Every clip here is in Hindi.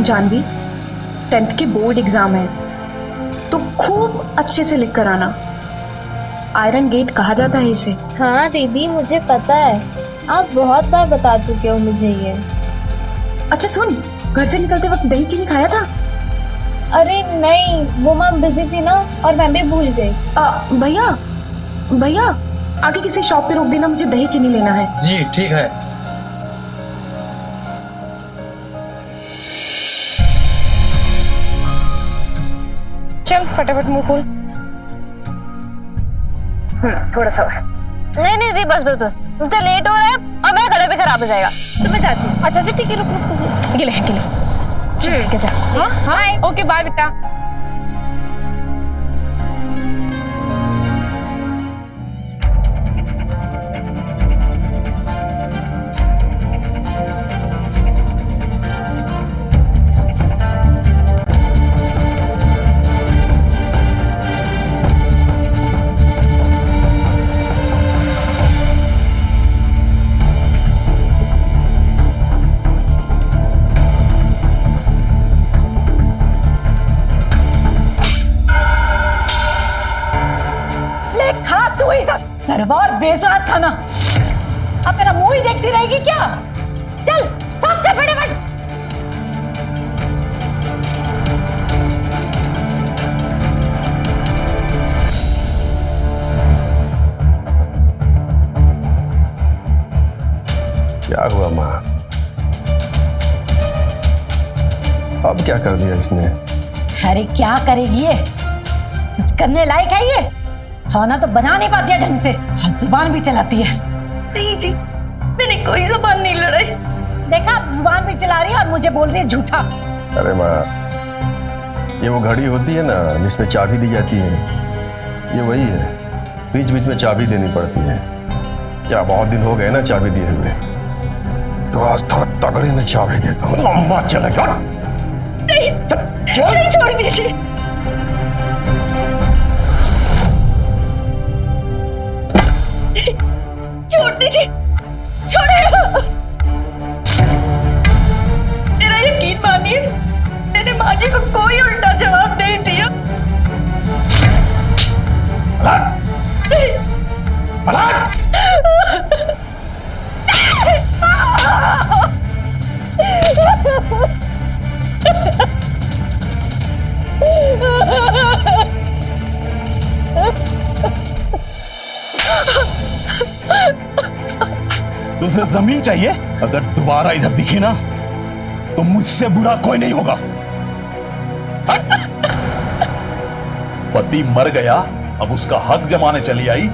जानवी, 10th के बोर्ड एग्जाम है तो खूब अच्छे से लिख कर आना। आयरन गेट कहा जाता है इसे। हाँ दीदी मुझे पता है, आप बहुत बार बता चुके हो मुझे ये। अच्छा सुन, घर से निकलते वक्त दही चीनी खाया था? अरे नहीं, वो माँ बिजी थी ना और मैं भी भूल गई। भैया भैया, आगे किसी शॉप पे रोक देना, मुझे दही चीनी लेना है। जी ठीक है। चल फटाफट मुंह खोल। थोड़ा सा। नहीं नहीं दी, बस बस बस, मुझे लेट हो रहा है और मेरा गला भी खराब हो जाएगा, तो मैं जाती हूँ। अच्छा ठीक है, रुक रुक रुक, गिले हैं गिले। चल ठीक है, जा। हाँ हाँ ओके, बाय बेटा। और बेसुरात खाना। अब मेरा मुंह ही देखती रहेगी क्या? चल साफ कर फटाफट। क्या हुआ माँ? अब क्या कर दिया इसने? अरे क्या करेगी ये? कुछ करने लायक है ये? खाना तो बना नहीं पाती है ढंग से और जुबान भी चलाती है। नहीं जी, मैंने कोई जुबान नहीं लड़ाई। देखा, अब जुबान भी चला रही है और मुझे बोल रही है झूठा। अरे माँ, ये वो घड़ी होती है ना जिसमें चाबी दी जाती है, ये वही है। बीच बीच में चाबी देनी पड़ती है। क्या बहुत दिन हो गए ना चाबी दिए हुए, तो आज थोड़ा तगड़े में चाबी देता हूँ। लंबा चलेगा। नहीं, छोड़ दीजिए। छोड़ दीजिए, छोड़ो। मेरा यकीन मानिए, मैंने माँ जी को कोई उल्टा जवाब नहीं दिया। तुझे जमीन चाहिए? अगर दोबारा इधर दिखी ना तो मुझसे बुरा कोई नहीं होगा। पति मर गया, अब उसका हक जमाने चली आई।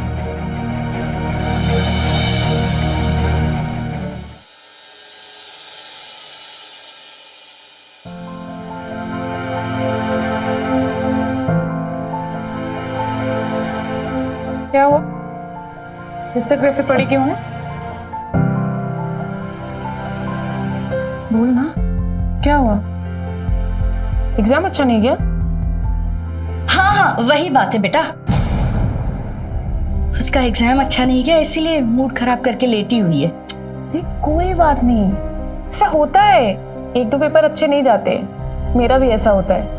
क्या हुआ? इससे कैसे पड़ी क्यों है? बोल ना, क्या हुआ? एग्जाम अच्छा नहीं गया? हाँ हाँ वही बात है बेटा, उसका एग्जाम अच्छा नहीं गया इसीलिए मूड खराब करके लेटी हुई है। कोई बात नहीं, ऐसा होता है, एक दो पेपर अच्छे नहीं जाते, मेरा भी ऐसा होता है।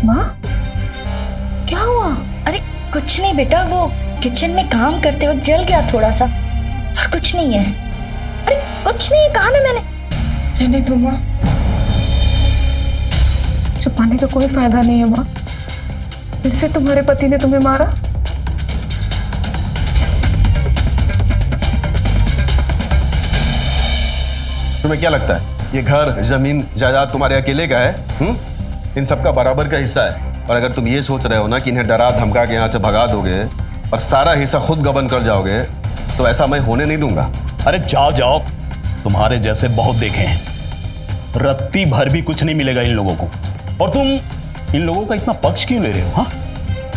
माँ, क्या हुआ? अरे कुछ नहीं बेटा, वो किचन में काम करते वक्त जल गया थोड़ा सा, और कुछ नहीं है। अरे कुछ नहीं, कहा ना मैंने। रहने दो माँ, छुपाने का कोई फायदा नहीं है माँ। फिर से तुम्हारे पति ने तुम्हें मारा? तुम्हें क्या लगता है ये घर जमीन जायदाद तुम्हारे अकेले का है? इन सबका बराबर का हिस्सा है। और अगर तुम ये सोच रहे हो ना कि इन्हें डरा धमका के यहाँ से भगा दोगे और सारा हिस्सा खुद गबन कर जाओगे, तो ऐसा मैं होने नहीं दूंगा। अरे जाओ जाओ, तुम्हारे जैसे बहुत देखे हैं, रत्ती भर भी कुछ नहीं मिलेगा इन लोगों को। और तुम इन लोगों का इतना पक्ष क्यों ले रहे हो? हाँ,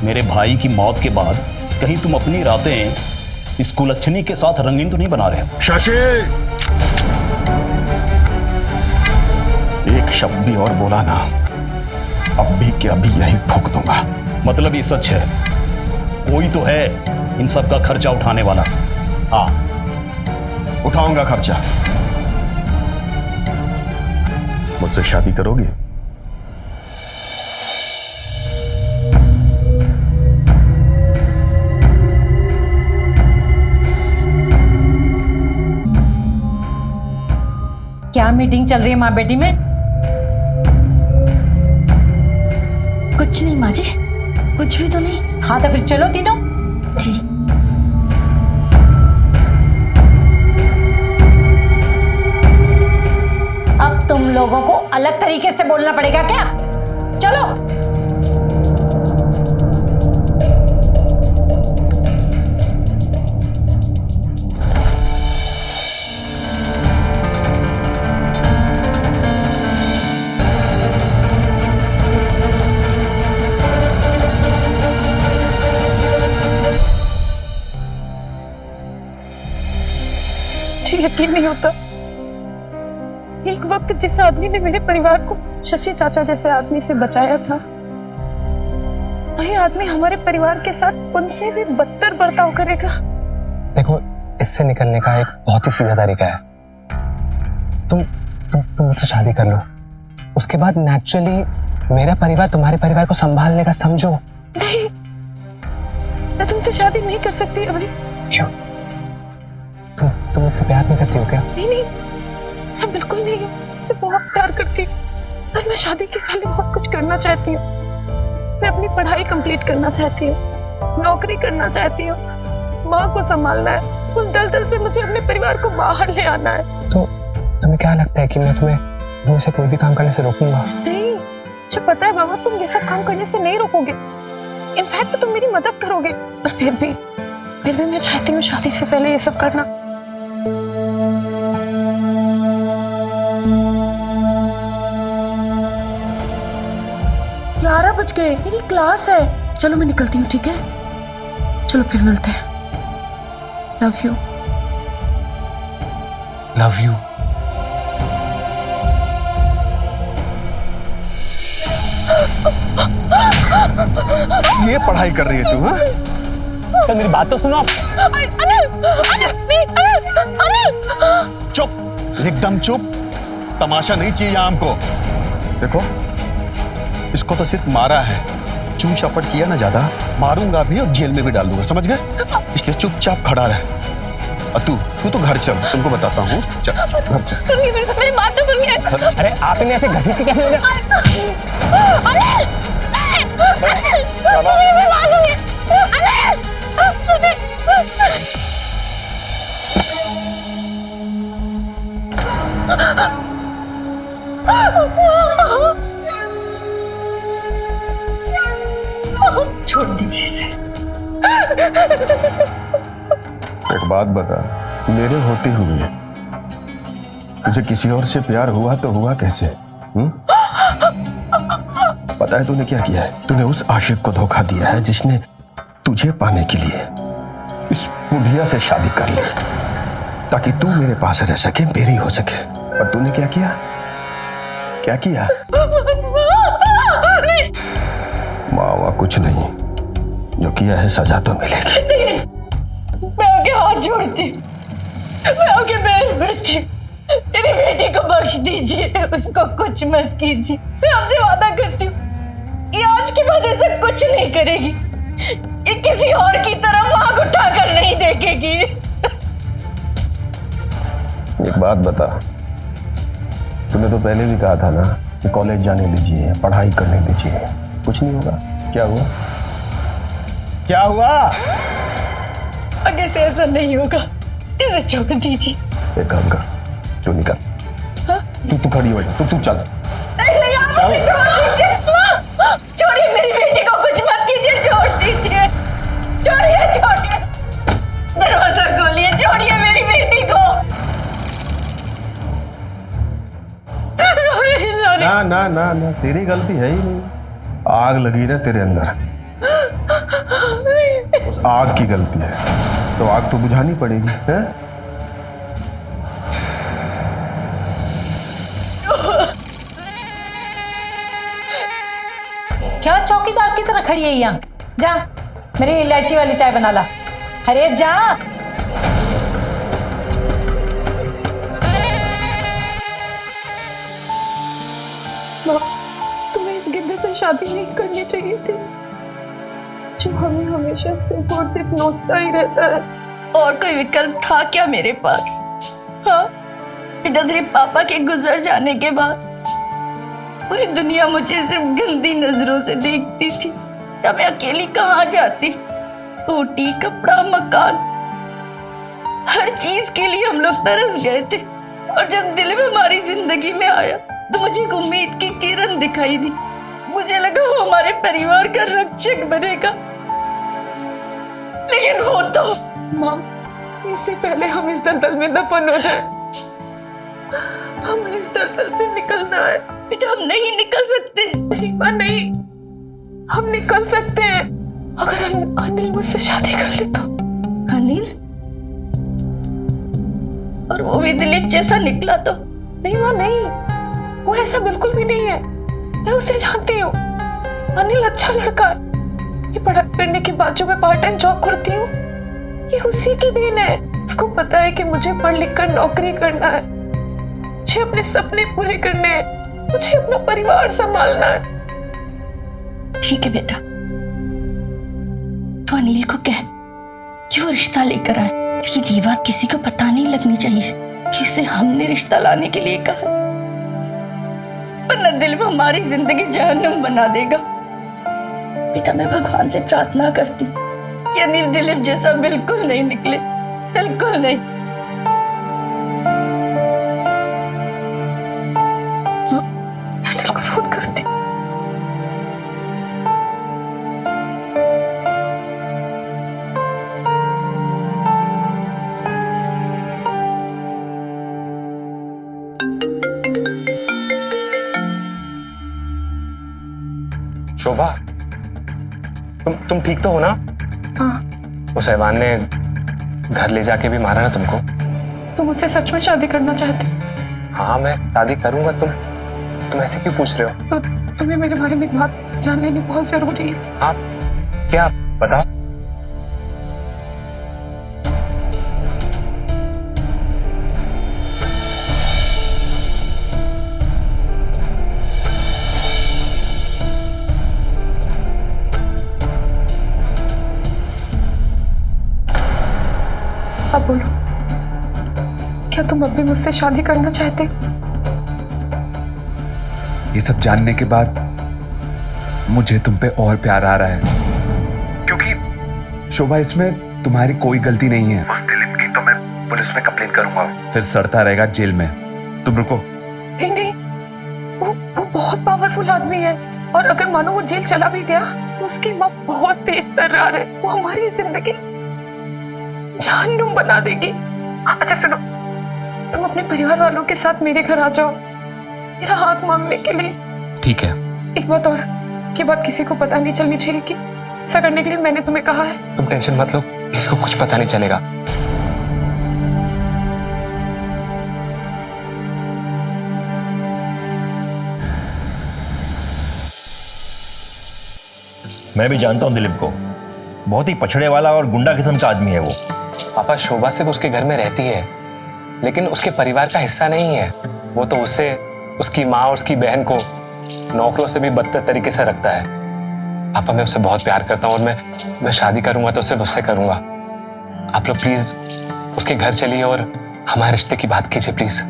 मेरे भाई की मौत के बाद कहीं तुम अपनी रातें इस कुलच्छनी के साथ रंगीन तो नहीं बना रहे हो? शशि, एक शब्द भी और बोला ना, अब भी के अभी यही ठोक दूंगा। मतलब ये सच है, कोई तो है इन सब का खर्चा उठाने वाला। हाँ, उठाऊंगा खर्चा। मुझसे शादी करोगी? क्या मीटिंग चल रही है माँ बेटी में? कुछ नहीं माँ जी, कुछ भी तो नहीं। हाँ तो फिर चलो तीनों। जी। अब तुम लोगों को अलग तरीके से बोलना पड़ेगा क्या? चलो। यकीन नहीं होता, एक वक्त जिस आदमी ने मेरे परिवार को शशि चाचा जैसे आदमी से बचाया था, वही आदमी हमारे परिवार के साथ उनसे भी बदतर बर्ताव करेगा। देखो, इससे निकलने का एक बहुत ही सीधा तरीका है। तुम मुझसे शादी कर लो, उसके बाद नेचुरली मेरा परिवार तुम्हारे परिवार को संभाल लेगा, समझो। नहीं, मैं तुमसे शादी नहीं कर सकती अभी। क्यों? तुम मुझसे प्यार नहीं करती हो क्या? नहीं नहीं, सब बिल्कुल नहीं है, तुमसे बहुत प्यार करती हूँ, पर मैं शादी के पहले बहुत कुछ करना चाहती हूँ। मैं अपनी पढ़ाई कंप्लीट करना चाहती हूँ, नौकरी करना चाहती हूँ, माँ को संभालना है, उस दलदल से मुझे अपने परिवार को बाहर ले आना है। तो तुम्हें क्या लगता है कि मैं तुम्हें मुझसे कोई भी काम करने से रोकूंगा? नहीं, मुझे पता है बाबा, तुम ये सब काम करने से नहीं रोकोगे, इनफैक्ट तुम मेरी मदद करोगे, पर फिर भी मैं चाहती हूँ शादी से पहले ये सब करना। 11 बज गए, मेरी क्लास है। चलो मैं निकलती हूँ, ठीक है? चलो फिर मिलते हैं। Love you. Love you. ये पढ़ाई कर रही है तू? हाँ, तो मेरी बात तो सुनो। चुप, एकदम चुप। तमाशा नहीं चाहिए हमको। देखो, इसको तो सिर्फ मारा है, चू चपट किया ना ज्यादा, मारूंगा भी और जेल में भी डाल दूंगा, समझ गए? इसलिए चुपचाप खड़ा रहे। और तू तो घर चल, तुमको बताता हूँ। चल घर चल। सुनिए, मेरी बात तो सुनिए। अरे आपने ऐसे घसीटते कैसे हो गया? छोड़ दीजिए इसे। एक बात बता, मेरे होते हुए तुझे किसी और से प्यार हुआ तो हुआ कैसे? पता है तूने क्या किया है? तूने उस आशिक को धोखा दिया है जिसने तुझे पाने के लिए इस बुढ़िया से शादी कर ली, ताकि तू मेरे पास रह सके, मेरी हो सके। और तूने क्या किया? क्या किया? मावा कुछ नहीं, जो किया है सजा तो मिलेगी। मैं आपके हाथ जोड़ती हूँ, मैं आपके पैर पड़ती हूँ, मेरी बेटी को बख्श दीजिए, उसको कुछ मत कीजिए। मैं आपसे वादा करती हूँ, ये आज के बाद ऐसा कुछ नहीं करेगी, ये किसी और की तरह आंख उठाकर नहीं देखेगी। एक बात बता, तूने तो पहले भी कहा था ना कि कॉलेज जाने दीजिए, पढ़ाई करने दीजिए, कुछ नहीं होगा। क्या हुआ? क्या हुआ? आगे से ऐसा नहीं होगा, इसे छोड़ दीजिए। एक काम कर, तू निकल। तू खड़ी हो जा, तू चल। नहीं, आप मुझे छोड़ दीजिए। छोड़िए मेरी बेटी को, कुछ मत कीजिए, छोड़ दीजिए, छोड़िए। दरवाजा खोलिए, छोड़िए मेरी बेटी को। ना, तेरी गलती है ही नहीं। आग लगी ना तेरे अंदर, उस आग की गलती है, तो आग तो बुझानी पड़ेगी, है? क्या चौकीदार की तरह खड़ी है यहाँ? जा मेरी इलायची वाली चाय बना ला। अरे जा। माँ, तुम्हें इस गिद्दे से शादी नहीं करनी चाहिए थी, जो हमें हमेशा सिर्फ और सिर्फ नोचता ही रहता है। और कोई विकल्प था क्या मेरे पास? हाँ बेटा, तेरे पापा के गुजर जाने के बाद पूरी दुनिया मुझे सिर्फ गंदी नजरों से देखती थी। तब मैं अकेली कहाँ जाती? रोटी, कपड़ा, मकान, हर चीज के लिए हम लोग तरस गए थे। और जब दिल में हमारी जिंदगी में आया तो मुझे एक उम्मीद की किरण दिखाई दी। मुझे लगा वो हमारे परिवार का रक्षक बनेगा, लेकिन वो तो माँ, इससे पहले हम इस दलदल में दफन हो जाए, हमें इस दलदल से निकलना है। बेटा, हम नहीं निकल सकते। नहीं माँ, नहीं, हम निकल सकते हैं अगर अनिल मुझसे शादी कर ले तो। अनिल? और वो भी दिलीप जैसा निकला तो? नहीं माँ, नहीं, वो ऐसा बिल्कुल भी नहीं है। मैं उसे जानती हूँ। अनिल अच्छा लड़का है। ये पढ़ाई करने के बाद जो मैं पार्ट टाइम जॉब करती हूँ, ये उसी की देन है। उसको पता है कि मुझे पढ़ लिख कर नौकरी करना है, मुझे अपने सपने पूरे करने हैं, मुझे अपना परिवार संभालना है। ठीक है बेटा, तो अनिल को कह कि वो रिश्ता लेकर आए, लेकिन ये बात किसी को पता नहीं लगनी चाहिए कि उसे हमने रिश्ता लाने के लिए कहा, वरना दिल में हमारी जिंदगी जहन्नुम बना देगा। बेटा, मैं भगवान से प्रार्थना करती कि अनिल दिलीप जैसा बिल्कुल नहीं निकले, बिल्कुल नहीं। अनिल को फोन करती। शोभा, तुम ठीक तो हो ना? हाँ। उस हैवान ने घर ले जाके भी मारा ना तुमको? तुम मुझसे सच में शादी करना चाहते? हाँ, मैं शादी करूंगा। तुम ऐसे क्यों पूछ रहे हो? तो तुम्हें मेरे बारे में एक बात जान लेनी बहुत जरूरी है। हाँ, क्या? बता। अब बोलो, क्या तुम अब भी मुझसे शादी करना चाहते? ये सब जानने के बाद मुझे तुम पे और प्यार आ रहा है, क्योंकि शोभा, इसमें तुम्हारी कोई गलती नहीं है। उस दिलीप की तो मैं पुलिस में कंप्लेंट करूंगा, फिर सड़ता रहेगा जेल में। तुम रुको। नहीं नहीं, वो बहुत पावरफुल आदमी है, और अगर मानो वो जेल चला भी गया तो उसकी माँ बहुत तेज तर्रार है। वो हमारी जिंदगी जहन्नुम बना देगी। अच्छा सुनो, तुम अपने परिवार वालों के साथ मेरे घर आ जाओ मेरा हाथ मांगने के लिए। ठीक है। एक बात और, ये बात किसी को पता नहीं चलनी चाहिए कि ऐसा करने के लिए मैंने तुम्हें कहा है। तुम टेंशन मत लो, इसको कुछ पता नहीं चलेगा। मैं भी जानता हूँ दिलीप को, बहुत ही पछड़े वाला और गुंडा किस्म का आदमी है वो। पापा, शोभा सिर्फ उसके घर में रहती है, लेकिन उसके परिवार का हिस्सा नहीं है। वो तो उससे, उसकी माँ और उसकी बहन को नौकरों से भी बदतर तरीके से रखता है। पापा, मैं उससे बहुत प्यार करता हूँ, और मैं शादी करूंगा तो सिर्फ उससे करूंगा। आप लोग प्लीज उसके घर चलिए और हमारे रिश्ते की बात कीजिए प्लीज।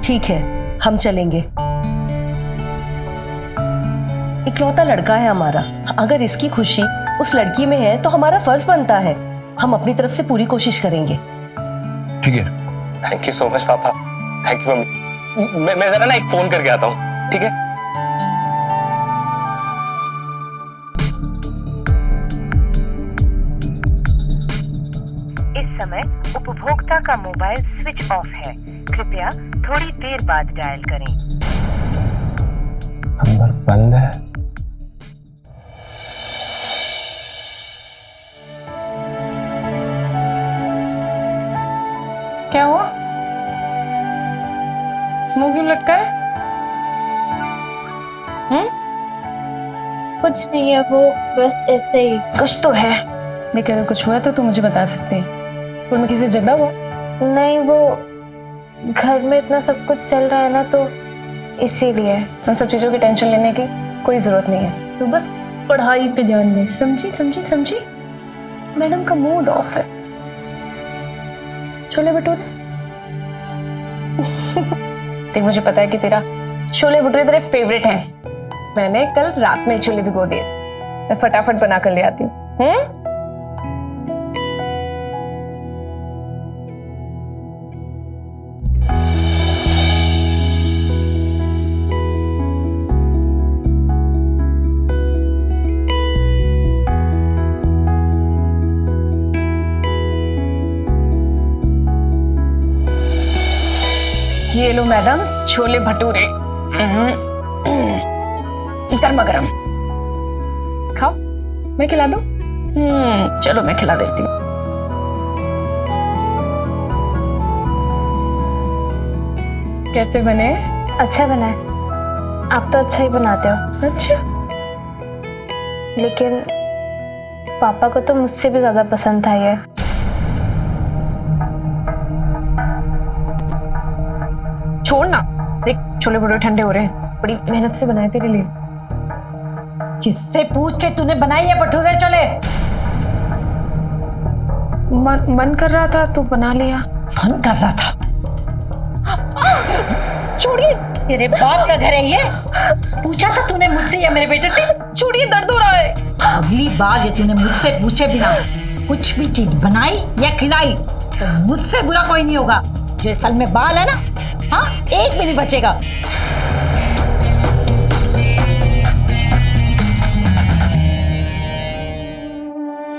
ठीक है, हम चलेंगे। इकलौता लड़का है हमारा, अगर इसकी खुशी उस लड़की में है तो हमारा फर्ज बनता है, हम अपनी तरफ से पूरी कोशिश करेंगे। ठीक है। थैंक यू सो मच पापा, थैंक यू मम्मी। मैं जरा ना एक फोन करके आता हूँ, ठीक है? इस समय उपभोक्ता का मोबाइल स्विच ऑफ है, कृपया थोड़ी देर बाद डायल करें। नंबर बंद है। क्या हुआ? मुंह क्यों लटका है? कुछ नहीं है, वो बस ऐसे ही। कुछ तो है, लेकिन अगर कुछ हुआ तो तू मुझे बता सकती है। स्कूल में किसी से झगड़ा हुआ? नहीं, वो घर में इतना सब कुछ चल रहा है ना, तो इसीलिए। उन सब चीजों की टेंशन लेने की कोई जरूरत नहीं है, तू बस पढ़ाई पे ध्यान दे। समझी समझी समझी? मैडम का मूड ऑफ है। छोले भटूरे देख, मुझे पता है कि तेरा छोले भटूरे तेरे फेवरेट हैं। मैंने कल रात में छोले भिगो दिए थे, मैं फटाफट बना कर ले आती हूँ। ये लो मैडम, छोले भटूरे गर्मा गर्म। खाओ, मैं खिला दूं? चलो मैं खिला देती हूँ। कैसे बने? अच्छा बना है। आप तो अच्छा ही बनाते हो। अच्छा, लेकिन पापा को तो मुझसे भी ज्यादा पसंद था ये। छोड़ ना, देख छोले भटूरे ठंडे हो रहे हैं, बड़ी मेहनत से बनाए तेरे लिए। किससे पूछ के तूने बनाई है भटूरे छोले? मन कर रहा था तो बना लिया। मन कर रहा था? छोड़िए, तेरे बाप का घर है ये? पूछा था तूने मुझसे या मेरे बेटे से? छोड़िए, दर्द हो रहा है। अगली बार ये तूने मुझसे पूछे बिना कुछ भी चीज बनाई या खिलाई तो मुझसे बुरा कोई नहीं होगा। जो सल में बाल है ना, हाँ, एक भी नहीं बचेगा।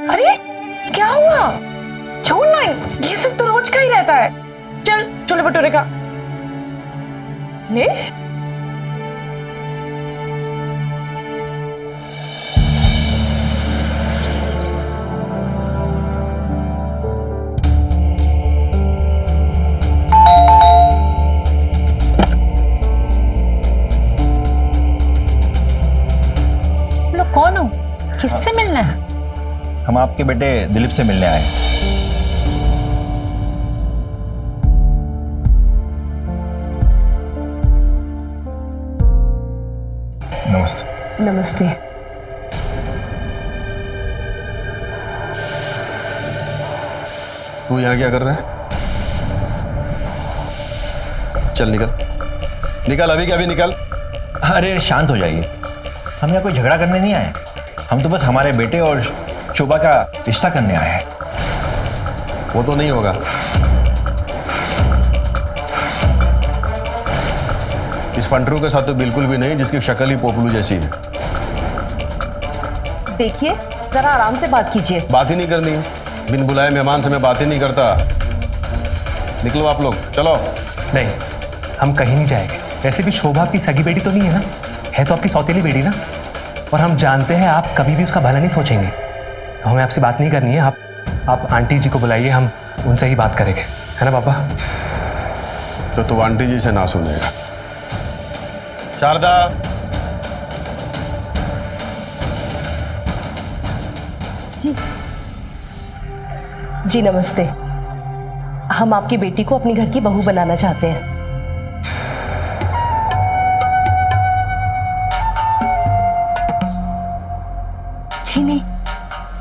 अरे क्या हुआ? छोड़ ना, ये सब तो रोज का ही रहता है। चल छोले भटूरे का ले। लोग कौन हो? किससे मिलना है? हम आपके बेटे दिलीप से मिलने आए। नमस्ते। नमस्ते। तू यहाँ क्या कर रहा है? चल निकल, निकल अभी के अभी निकल। अरे शांत हो जाइए, हम यहाँ कोई झगड़ा करने नहीं आए। हम तो बस हमारे बेटे और शोभा का रिश्ता करने आए हैं। वो तो नहीं होगा। इस पंटरू के साथ तो बिल्कुल भी नहीं, जिसकी शक्ल ही पोपलू जैसी है। देखिए, जरा आराम से बात कीजिए। बात ही नहीं करनी, बिन बुलाए मेहमान से मैं बात ही नहीं करता। निकलो आप लोग, चलो। नहीं, हम कहीं नहीं जाएंगे। वैसे भी शोभा आपकी सगी बेटी तो नहीं है ना, है तो आपकी सौतेली बेटी ना। और हम जानते हैं आप कभी भी उसका भला नहीं सोचेंगे, तो हमें आपसे बात नहीं करनी है। आप आंटी जी को बुलाइए, हम उनसे ही बात करेंगे, है ना पापा? तो तू आंटी जी से ना सुनेगा। शारदा, जी नमस्ते। हम आपकी बेटी को अपनी घर की बहू बनाना चाहते हैं। जी नहीं,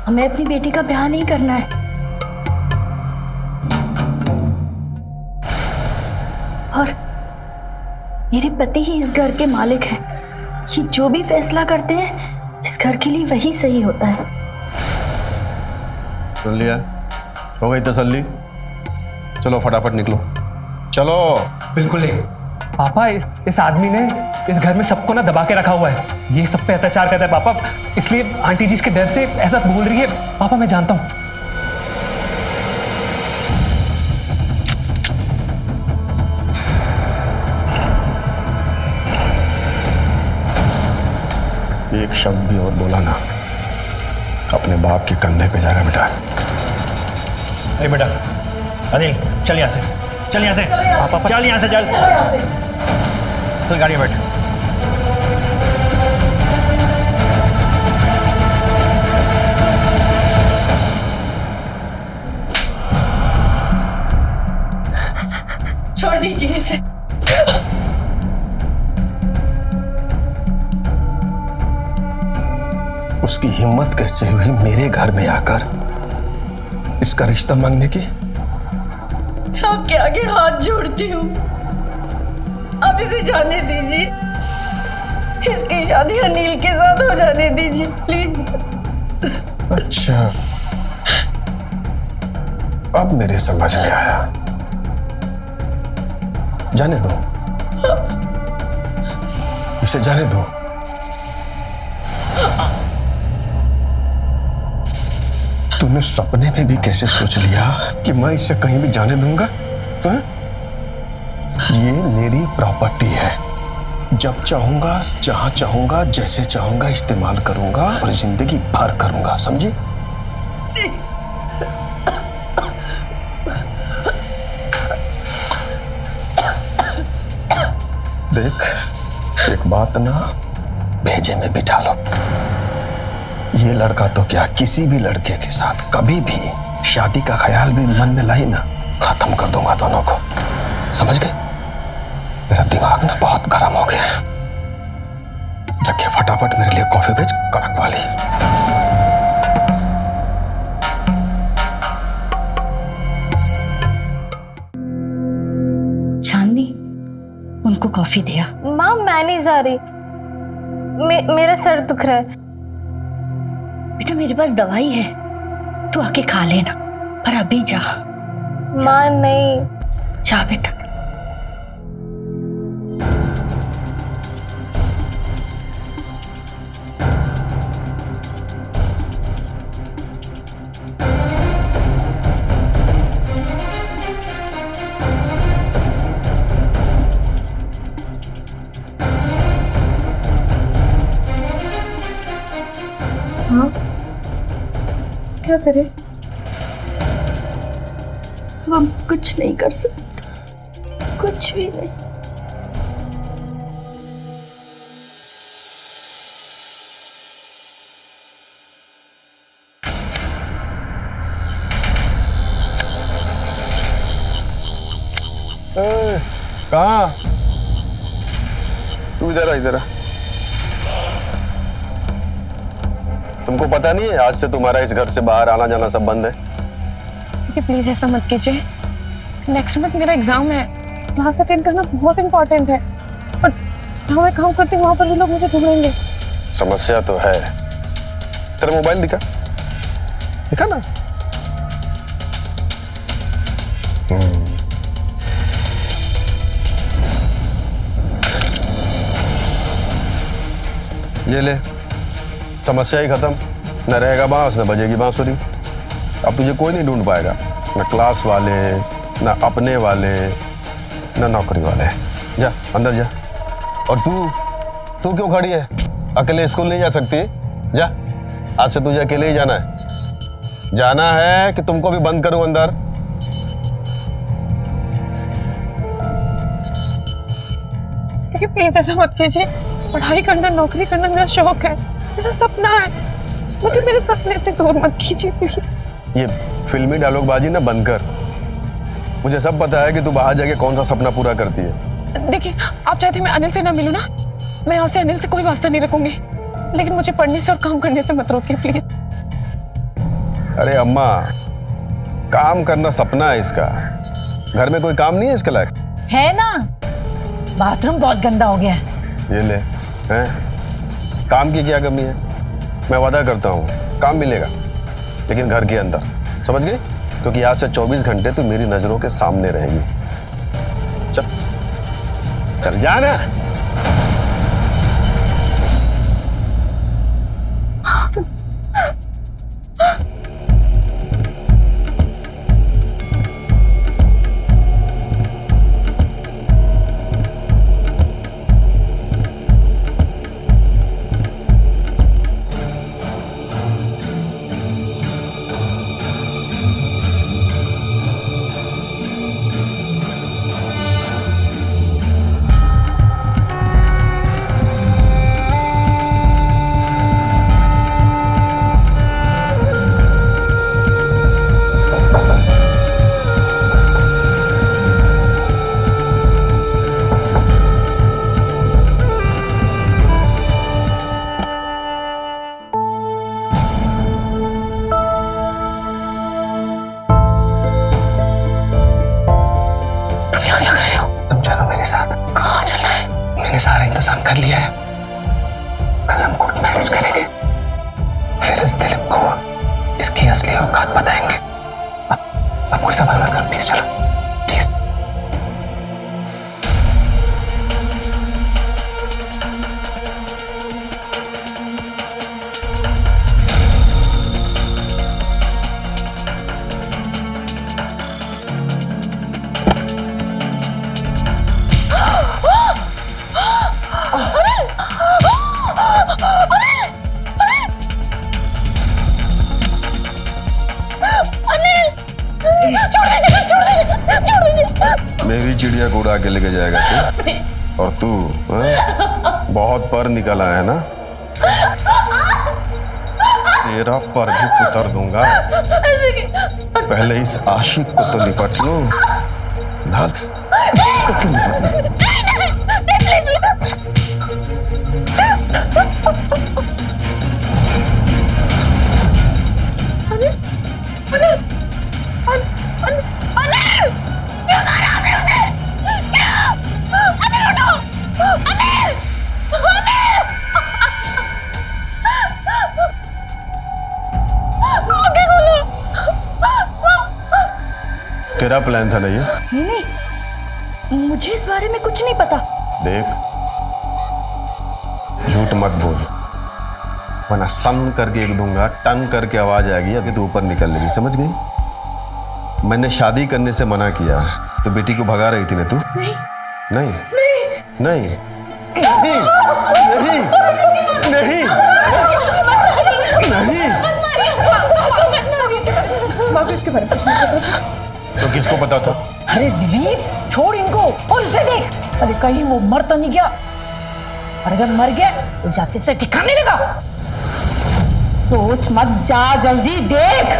हमें अपनी बेटी का ब्याह नहीं करना है। और मेरे पति ही इस घर के मालिक हैं। ये जो भी फैसला करते हैं इस घर के लिए वही सही होता है। सुन लिया? हो गई तसल्ली? चलो फटाफट निकलो, चलो। बिल्कुल नहीं पापा, इस आदमी ने इस घर में सबको ना दबा के रखा हुआ है। ये सब पे अत्याचार करता है पापा, इसलिए आंटी जी इसके डर से ऐसा बोल रही है। पापा मैं जानता हूँ। एक शब्द भी और बोला ना, अपने बाप के कंधे पे जाएगा बेटा। ए बेटा, अनिल चल यहाँ से, चल यहाँ से, चल यहाँ से, चल गाड़ी में बैठ। छोड़ दीजिए इसे। उसकी हिम्मत कैसे हुई मेरे घर में आकर इसका रिश्ता मांगने की? आपके आगे हाथ जोड़ती हूँ, अब इसे जाने दीजिए। इसकी शादी अनिल के साथ हो जाने दीजिए प्लीज। अच्छा, अब मेरे समझ में आया। जाने दो, इसे जाने दो। तूने सपने में भी कैसे सोच लिया कि मैं इसे कहीं भी जाने दूंगा? हाँ? ये मेरी प्रॉपर्टी है, जब चाहूंगा, जहां चाहूंगा, जैसे चाहूंगा इस्तेमाल करूंगा और जिंदगी भर करूंगा, समझी? देख, एक बात ना भेजे में बिठा लो, ये लड़का तो क्या किसी भी लड़के के साथ कभी भी शादी का ख्याल भी मन में लाई ना, खत्म कर दूंगा दोनों को, समझ गए? मेरा दिमाग ना बहुत गर्म हो गया है। जाके फटाफट मेरे लिए कॉफी भेज, कड़क वाली। चांदनी, उनको कॉफी दिया। माँ मैं नहीं जा रही, मेरा सर दुख रहा है। बेटा मेरे पास दवाई है, तू आके खा लेना, पर अभी जा। माँ नहीं। जा बेटा। हाँ, क्या करें? हम कुछ नहीं कर सकते, कुछ भी नहीं। कहाँ? तू इधर आ, इधर आ। तुमको पता नहीं है आज से तुम्हारा इस घर से बाहर आना जाना सब बंद है? कि प्लीज ऐसा मत कीजिए। नेक्स्ट मंथ मेरा एग्जाम है, क्लास अटेंड करना बहुत इंपॉर्टेंट है, और जहाँ मैं काम करती हूँ वहां पर भी लोग मुझे ढूंढेंगे। समस्या तो है। तेरा मोबाइल दिखा, दिखा ना। ये ले, समस्या ही खत्म। न रहेगा बांस, न बजेगी बांसुरी। अब तुझे कोई नहीं ढूंढ पाएगा, न क्लास वाले, न अपने वाले, न नौकरी वाले। जा अंदर जा। और तू क्यों खड़ी है? अकेले स्कूल नहीं जा सकती? जा, आज से तुझे अकेले ही जाना है। जाना है कि तुमको भी बंद करूं अंदर? देखिए प्लीज ऐसा मत कीजिए। पढ़ाई करना, नौकरी करना मेरा शौक है, मेरा सपना है। मुझे मेरे सपने से दूर मत कीजिए प्लीज। ये फिल्मी डायलॉगबाजी ना बंद कर। मुझे सब पता है कि तू बाहर जाके कौन सा सपना पूरा करती है। देखिए, आप चाहते मैं अनिल से ना मिलूं ना, मैं यहाँ से अनिल से कोई वास्ता नहीं रखूंगी, लेकिन मुझे पढ़ने से और काम करने से मत रोकिए प्लीज। अरे अम्मा, काम करना सपना है इसका। घर में कोई काम नहीं है इसके लायक? है ना, बाथरूम बहुत गंदा हो गया है। ये ले, हैं? काम की क्या कमी है? मैं वादा करता हूँ काम मिलेगा, लेकिन घर के अंदर, समझ गई? क्योंकि आज से 24 घंटे तू मेरी नजरों के सामने रहेगी। चल चल जा ना। ये सारा इंतजाम कर लिया है। कल हम कोर्ट मैरिज करेंगे, फिर इस दिलीप को इसकी असली औकात बताएंगे। अब कोई सवाल मत करो प्लीज, चलो प्लीज। मेरी चिड़िया को उड़ा के लेके जाएगा तू, और तू हाँ? बहुत पर निकला है ना, तेरा पर भी उतर दूंगा। पहले इस आशिक को तो निपट लूं। ढाल तेरा प्लान था ना ये? नहीं, मुझे इस बारे में कुछ नहीं पता। देख, झूठ मत बोल, वरना सम करके एक दूंगा, टन करके आवाज आएगी, अभी तू ऊपर निकल लेगी, समझ गई? मैंने शादी करने से मना किया तो बेटी को भगा रही थी ना तू? नहीं नहीं नहीं नहीं नहीं नहीं नहीं। इसके बारे में कुछ नहीं पता। तो किसको पता था? अरे दिलीप, छोड़ इनको और इसे देख। अरे कहीं वो मर तो नहीं गया? और अगर मर गया तो जाके से ठिकाने लगा। सोच मत, जा जल्दी देख।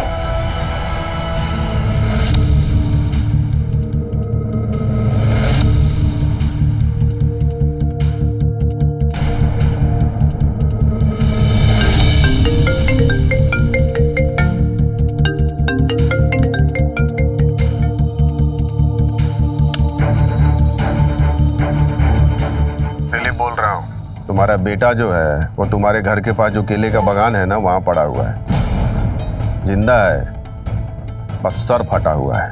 तुम्हारा बेटा जो है वो तुम्हारे घर के पास जो केले का बागान है ना, वहां पड़ा हुआ है, जिंदा है, बस सर फटा हुआ है।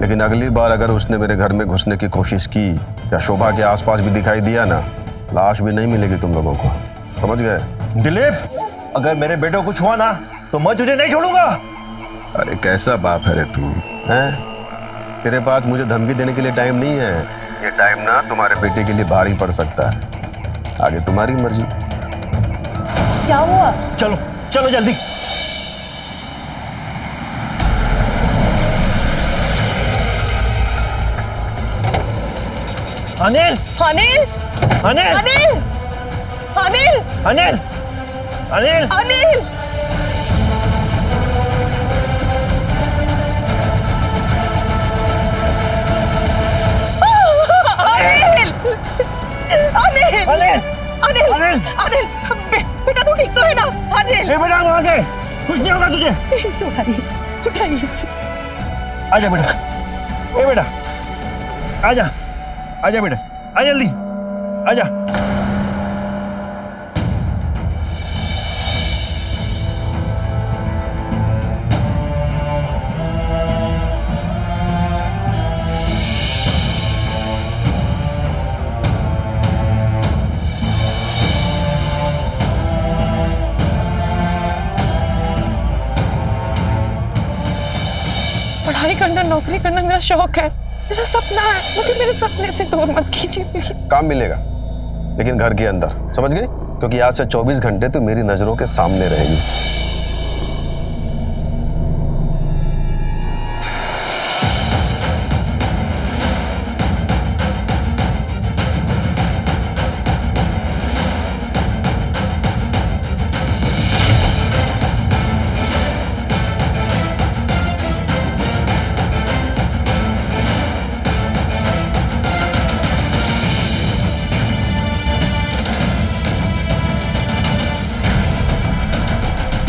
लेकिन अगली बार अगर उसने मेरे घर में घुसने की कोशिश की या शोभा के आसपास भी दिखाई दिया ना, लाश भी नहीं मिलेगी तुम लोगों को, समझ गए? दिलीप, अगर मेरे बेटे को कुछ हुआ ना तो मैं तुझे नहीं छोड़ूंगा। अरे कैसा बाप है रे तू, हैं? तेरे पास मुझे धमकी देने के लिए टाइम नहीं है। ये टाइम ना तुम्हारे बेटे के लिए भारी पड़ सकता है। आगे तुम्हारी मर्जी। क्या हुआ? चलो चलो जल्दी। अनिल अनिल अनिल अनिल अनिल अनिल अनिल अनिल अनिल अनिल अनिल अनिल अनिल बेटा तू ठीक तो है ना? अनिल बेटा वहां के कुछ नहीं होगा तुझे। उठाइए इसे। आजा बेटा, ए बेटा आजा, आजा बेटा, आ जल्दी आजा। पढ़ाई करना, नौकरी करना मेरा शौक है, मेरा सपना है। मुझे मेरे सपने से दूर मत कीजिए प्लीज। काम मिलेगा लेकिन घर के अंदर, समझ गई? क्योंकि आज से 24 घंटे तो मेरी नजरों के सामने रहेगी।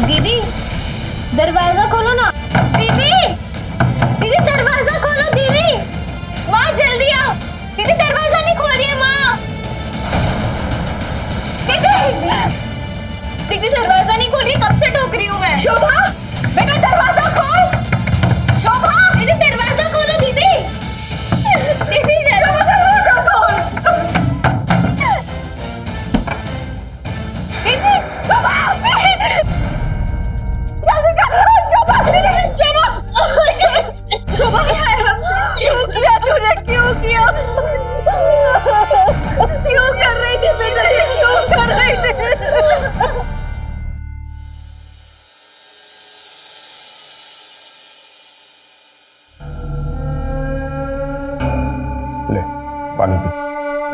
दीदी दरवाजा खोलो ना। दीदी दीदी दरवाजा खोलो। दीदी माँ जल्दी आओ। दीदी दरवाजा नहीं खोल रही है माँ। दीदी दरवाजा नहीं खोल रही, कब से ठोक रही हूँ मैं। शोभा बेटा दरवाजा खोल। शोभा दीदी दरवाजा खोलो दीदी। दीदी दरवाजा खोल। दीदी शोभा शोभा क्यों किया तूने, क्यों किया, क्यों कर रही थी बेटा, ये क्यों कर रही थी। ले पानी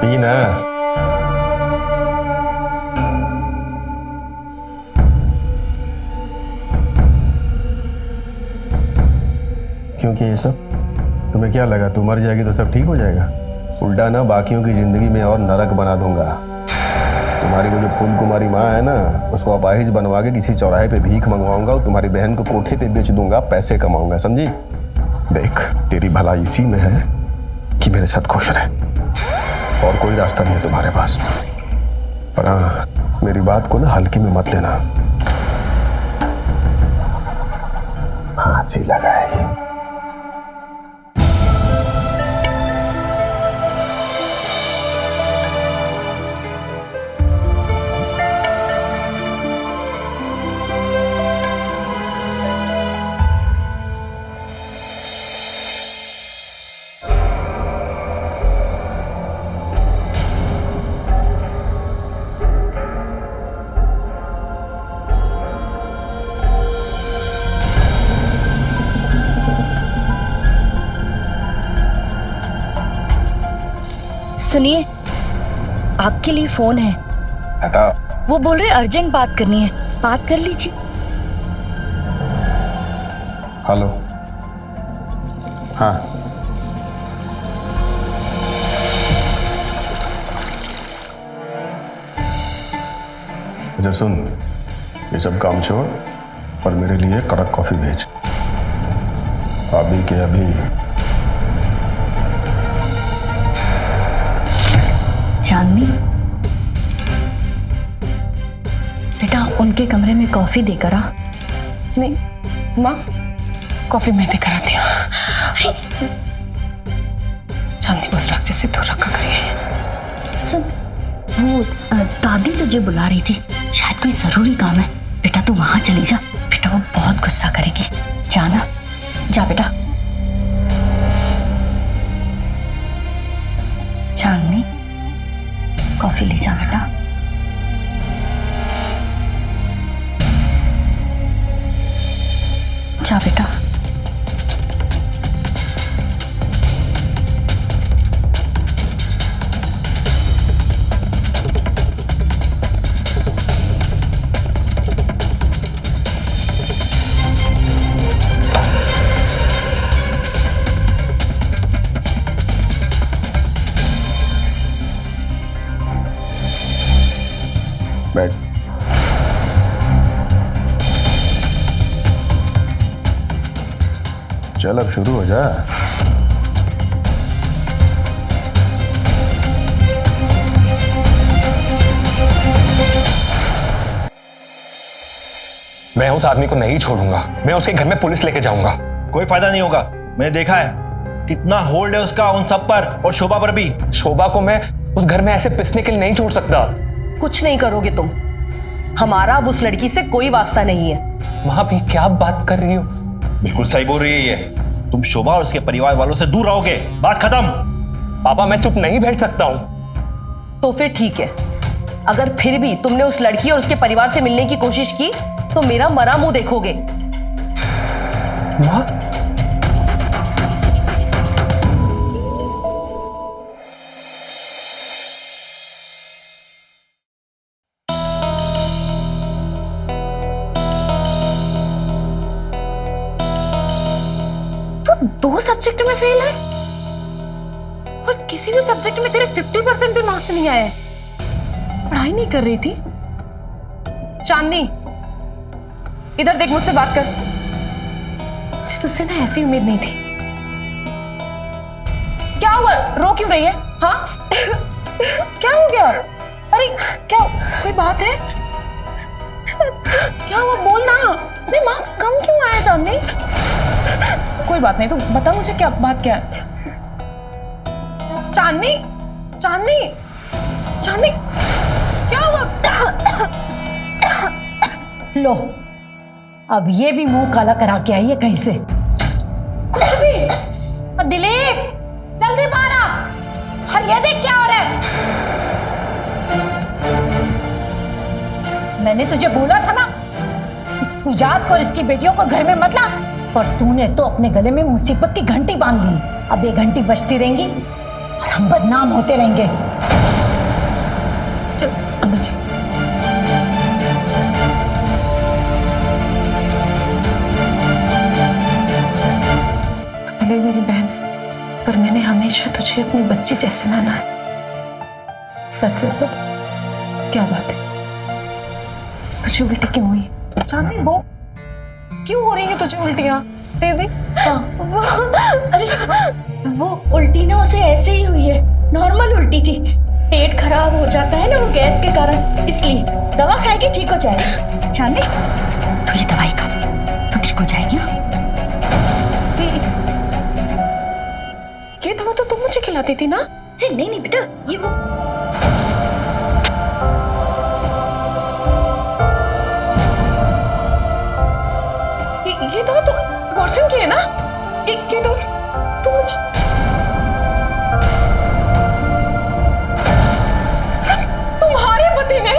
पी ना। क्योंकि ये सब तुम्हें क्या लगा, तू मर जाएगी तो सब ठीक हो जाएगा? उल्टा ना बाकियों की जिंदगी में और नरक बना दूंगा। तुम्हारी वो जो फूल कुमारी माँ है ना, उसको अपाहिज बनवा के किसी चौराहे पे भीख मंगवाऊंगा और तुम्हारी बहन को कोठे पे बेच दूंगा, पैसे कमाऊंगा, समझी? देख तेरी भलाई इसी में है कि मेरे साथ खुश रहे, और कोई रास्ता नहीं है तुम्हारे पास। पर हाँ, मेरी बात को ना हल्की में मत लेना। फांसी लगाएगी। सुनिए, आपके लिए फोन है। हटा। वो बोल रहे अर्जेंट बात करनी है, बात कर लीजिए। हेलो। हाँ अच्छा सुन, ये सब काम छोड़ और मेरे लिए कड़क कॉफी भेज, अभी के अभी। चांदनी बेटा, उनके कमरे में कॉफी देकर आ। नहीं माँ, कॉफी मैं देकर आती हूँ। चांदी उस राक्षस से दूर रखा करिए। सुन, वो दादी तुझे बुला रही थी, शायद कोई जरूरी काम है। बेटा तू वहां चली जा, बेटा वो बहुत गुस्सा करेगी। जाना, जा बेटा। चांदनी कॉफी ले जा बेटा। जा बेटा। बैठ। चल अब शुरू हो जा। मैं उस आदमी को नहीं छोड़ूंगा, मैं उसके घर में पुलिस लेके जाऊंगा। कोई फायदा नहीं होगा, मैंने देखा है कितना होल्ड है उसका उन सब पर, और शोभा पर भी। शोभा को मैं उस घर में ऐसे पिसने के लिए नहीं छोड़ सकता। कुछ नहीं करोगे तुम, हमारा अब उस लड़की से कोई वास्ता नहीं है। वहां भी क्या बात कर रही हो? बिल्कुल सही बोल रही है ये। तुम शोभा और उसके परिवार वालों से दूर रहोगे, बात खत्म। पापा मैं चुप नहीं बैठ सकता हूं। तो फिर ठीक है, अगर फिर भी तुमने उस लड़की और उसके परिवार से मिलने की कोशिश की तो मेरा मरा मुंह देखोगे। माँ, तो 2 सब्जेक्ट में फेल है और किसी भी सब्जेक्ट में तेरे 50% भी मार्क्स नहीं आए। पढ़ाई नहीं कर रही थी? चांदनी इधर देख, मुझसे बात कर। मुझे तुझसे ना ऐसी उम्मीद नहीं थी। क्या हुआ, रो क्यों रही है? हाँ क्या हो गया? अरे क्या कोई बात है? क्या हुआ बोल ना। नहीं माँ कम क्यों आया चांदनी? कोई बात नहीं, तू बता मुझे क्या बात क्या है। चांदनी चांदनी चांदनी क्या हुआ? लो, अब ये भी मुंह काला करा के आई है कहीं से। कुछ भी। दिलीप जल्दी बाहर आ, और ये देख क्या हो रहा है। मैंने तुझे बोला था ना, इस पूजात को और इसकी बेटियों को घर में मत ला, और तूने तो अपने गले में मुसीबत की घंटी बांध ली। अब ये घंटी बजती रहेंगी और हम बदनाम होते रहेंगे। चल अंदर चल। तो भले मेरी बहन है, पर मैंने हमेशा तुझे अपनी बच्ची जैसे माना है। सच सच बता, क्या बात है? तुझे उल्टी क्यों हुई? चांदनी वो क्यों हो रही है तुझे उल्टियां? दीदी हाँ वो उल्टी ना उसे ऐसे ही हुई है, नॉर्मल उल्टी थी। पेट खराब हो जाता है ना वो गैस के कारण, इसलिए दवा खाएगी ठीक हो जाएगी। चांदी तू ये दवाई खा तो ठीक हो जाएगी। ये दवा तो तुम मुझे खिलाती थी ना? नहीं नहीं बेटा, ये वो ये दवा तो अबॉर्शन की है ना? ये दवा तुम मुझे तुम्हारे पति ने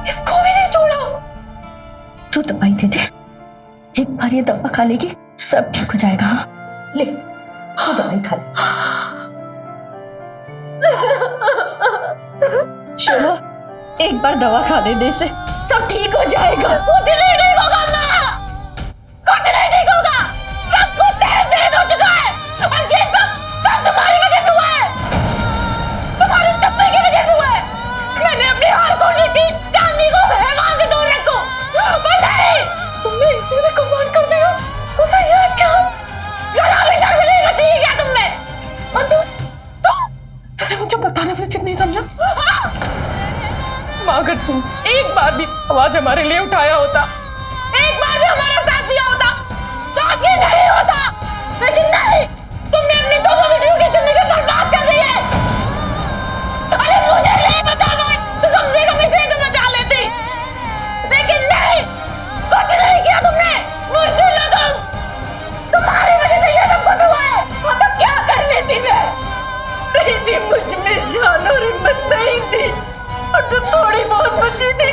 इसको भी नहीं छोड़ा। तू दवाई दे दे, एक बार ये दवा खा लेगी सब ठीक हो जाएगा। हाँ ले तू दवाई खा ले। शोभा एक बार दवा खा ले दे से सब ठीक हो जाएगा। कुछ नहीं ठीक होगा माँ, कुछ नहीं ठीक होगा। सब कुछ तेज हो चुका है और ये सब तुम्हारी वजह से हुआ है, तुम्हारे टप्पे की वजह से हुआ है। मैंने अपनी हर कोशिश की चांदी को हैवान से दूर रखूं, पर नहीं। तुमने इतने कमाल कर दिया, उसे याद क्या? जरा भी शर्म नहीं बची है क्या तुमने? और तूने मुझे बताना भी उचित नहीं समझा? माँ अगर तुम एक बार भी आवाज हमारे लिए उठाया होता, एक बार भी हमारा साथ दिया होता तो आज ये नहीं होता, लेकिन नहीं, तुमने अपनी दोनों बेटियों की जिंदगी बर्बाद कर दी है। अरे मुझे नहीं पता भाई, तो कम से कम इसे तो बचा लेती, लेकिन नहीं, कुछ नहीं किया तुमने। मुश्किल ना तुम्हारी वजह से ये सब कुछ हुआ है। तो क्या कर लेती मैं? नहीं थी मुझ में जान और हिम्मत नहीं थी, और जो थोड़ी बहुत बची थी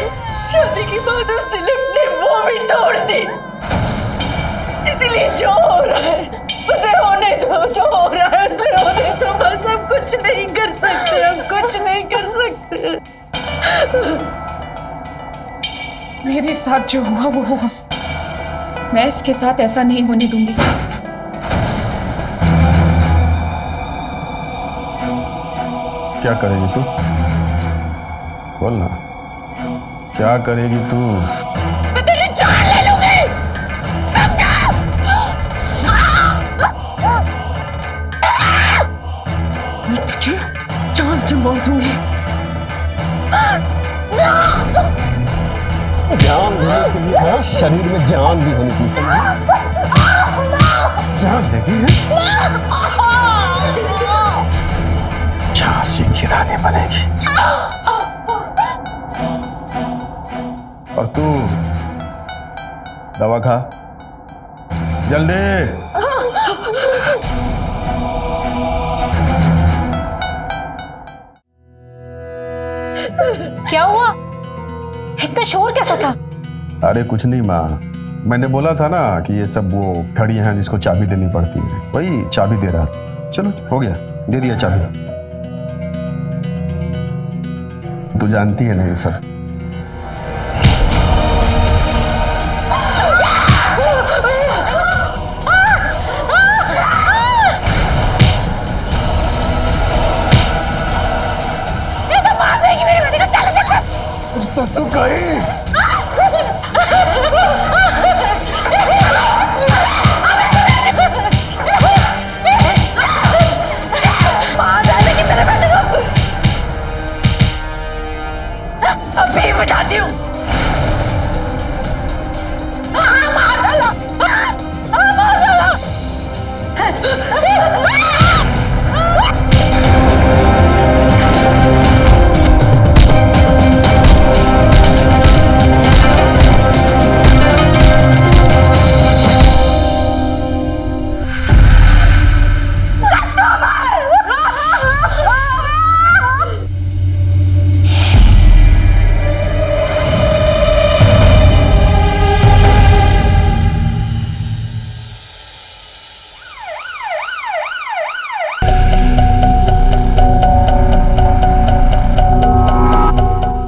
शादी के बाद उस दिलीप ने वो भी तोड़ दी। इसीलिए जो हो रहा है उसे होने दो, जो हो रहा है उसे होने दो। बस हम कुछ नहीं कर सकते, हम कुछ नहीं कर सकते। मेरे साथ जो हुआ वो हुआ, मैं इसके साथ ऐसा नहीं होने दूंगी। क्या करेगी तू? बोल ना, क्या करेगी तू? मैं तेरी जान ले लूंगी। मैं तुझे जान से मार दूंगी। जान शरीर में जान भी होनी चाहिए। जान लगी है, झांसी की रानी बनेगी। और तू दवा खा जल्दी। क्या हुआ? इतना शोर कैसा था? अरे कुछ नहीं माँ, मैंने बोला था ना कि ये सब वो घड़ी हैं जिसको चाबी देनी पड़ती है, वही चाबी दे रहा था। चलो हो गया, दे दिया चाबी। तू जानती है ना ये सब। तू कहीं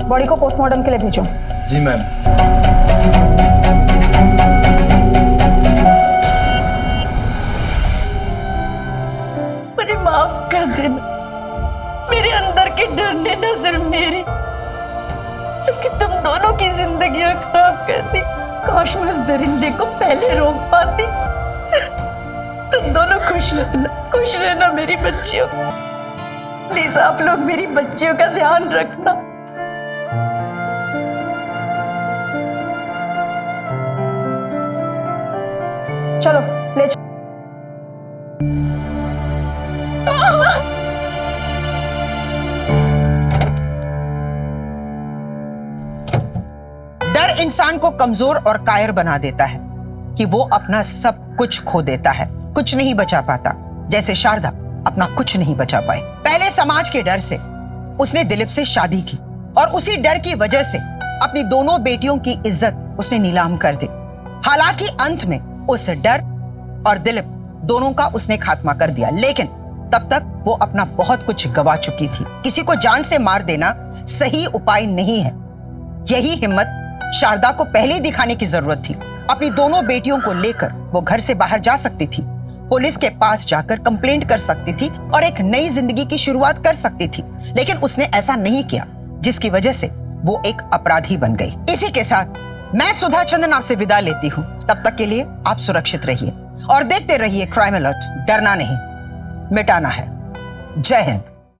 बॉडी को पोस्टमार्टम के लिए भेजो। जी मैम। मुझे माफ कर देना, मेरे अंदर के डर ने न सिर्फ मेरी क्योंकि तुम दोनों की जिंदगियां खराब कर दी। काश मैं उस दरिंदे को पहले रोक पाती। तुम दोनों खुश रहना मेरी बच्चियों। प्लीज आप लोग मेरी बच्चियों का ध्यान रखना। चलो ले चलो। डर इंसान को कमजोर और कायर बना देता है कि वो अपना सब कुछ खो देता है, कुछ नहीं बचा पाता। जैसे शारदा अपना कुछ नहीं बचा पाए। पहले समाज के डर से उसने दिलीप से शादी की और उसी डर की वजह से अपनी दोनों बेटियों की इज्जत उसने नीलाम कर दी। हालांकि अंत में उस डर और दिलीप दोनों का उसने खात्मा कर दिया, लेकिन तब तक वो अपना बहुत कुछ गवा चुकी थी। किसी को जान से मार देना सही उपाय नहीं है। यही हिम्मत शारदा को पहले दिखाने की जरूरत थी। अपनी दोनों बेटियों को लेकर वो घर से बाहर जा सकती थी, पुलिस के पास जाकर कंप्लेंट कर सकती थी और एक नई जिंदगी की शुरुआत कर सकती थी, लेकिन उसने ऐसा नहीं किया, जिसकी वजह से वो एक अपराधी बन गई। इसी के साथ मैं सुधा चंदन आपसे विदा लेती हूँ। तब तक के लिए आप सुरक्षित रहिए और देखते रहिए क्राइम अलर्ट। डरना नहीं, मिटाना है। जय हिंद।